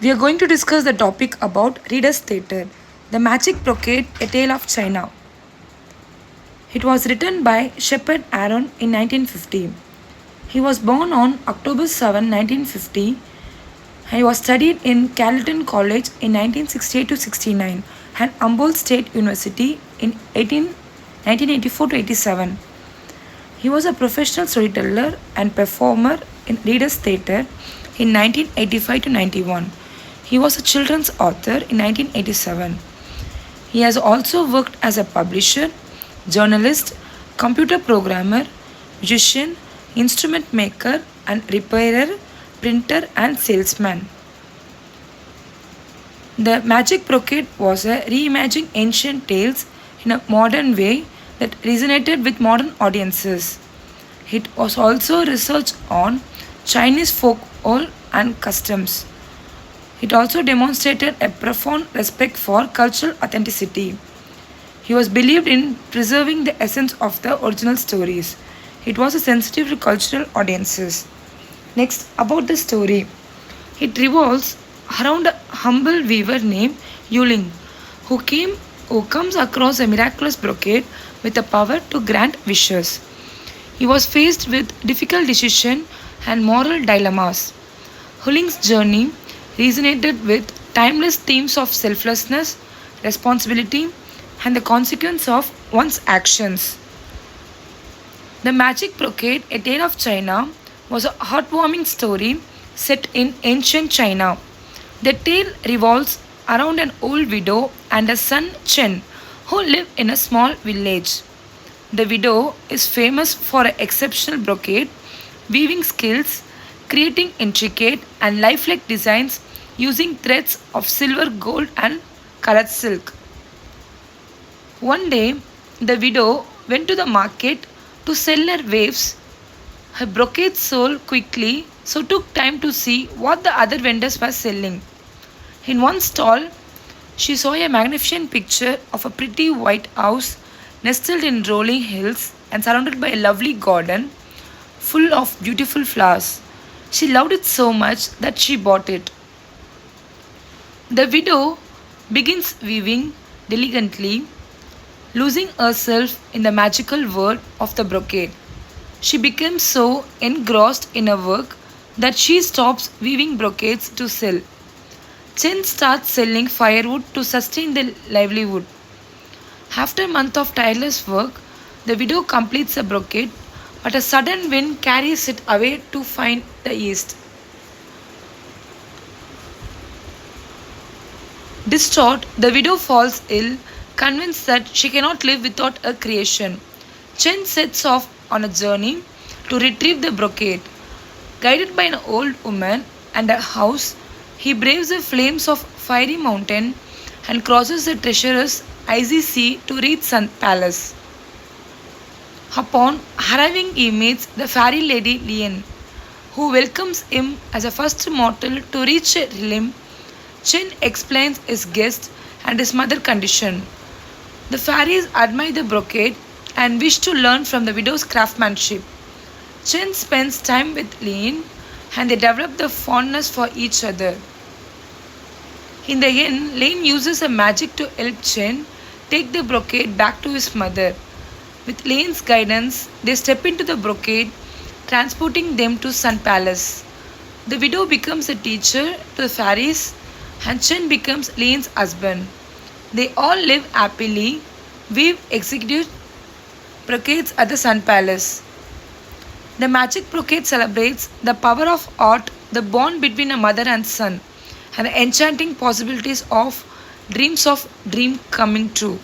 We are going to discuss the topic about Reader's Theatre, The Magic Brocade, A Tale of China. It was written by Shepard Aaron in 1950. He was born on October 7, 1950. He was studied in Carleton College in 1968 to 69 and Humboldt State University in 1984 to 87. He was a professional storyteller and performer in Reader's Theatre in 1985 to 91. He was a children's author in 1987. He has also worked as a publisher, journalist, computer programmer, musician, instrument maker, and repairer, printer, and salesman. The Magic Brocade was a reimagining ancient tales in a modern way that resonated with modern audiences. It was also research on Chinese folklore and customs. It also demonstrated a profound respect for cultural authenticity. He was believed in preserving the essence of the original stories. It was sensitive to cultural audiences. Next, about the story. It revolves around a humble weaver named Yuling, who comes across a miraculous brocade with the power to grant wishes. He was faced with difficult decisions and moral dilemmas. Huling's journey resonated with timeless themes of selflessness, responsibility, and the consequence of one's actions. The Magic Brocade, A Tale of China, was a heartwarming story set in ancient China. The tale revolves around an old widow and her son Chen, who live in a small village. The widow is famous for her exceptional brocade, weaving skills, creating intricate and lifelike designs using threads of silver, gold, and colored silk. One day, the widow went to the market to sell her waves. Her brocade sold quickly, so took time to see what the other vendors were selling. In one stall, she saw a magnificent picture of a pretty white house nestled in rolling hills and surrounded by a lovely garden full of beautiful flowers. She loved it so much that she bought it. The widow begins weaving diligently, losing herself in the magical world of the brocade. She becomes so engrossed in her work that she stops weaving brocades to sell. Chen starts selling firewood to sustain their livelihood. After a month of tireless work, the widow completes the brocade, but a sudden wind carries it away to find the east. Distraught, the widow falls ill, convinced that she cannot live without her creation. Chen sets off on a journey to retrieve the brocade. Guided by an old woman and a house, he braves the flames of fiery mountain and crosses the treacherous icy sea to reach Sun Palace. Upon arriving, he meets the fairy lady Lian, who welcomes him as a first mortal to reach a realm. Chen explains his guest and his mother condition. The fairies admire the brocade and wish to learn from the widow's craftsmanship. Chen spends time with Lin and they develop the fondness for each other. In the end, Lane uses a magic to help Chen take the brocade back to his mother. With Lane's guidance, they step into the brocade, transporting them to Sun Palace. The widow becomes a teacher to the fairies and Chen becomes Lane's husband. They all live happily, weave execute brocades at the Sun Palace. The Magic Brocade celebrates the power of art, the bond between a mother and son, and the enchanting possibilities of dreams coming true.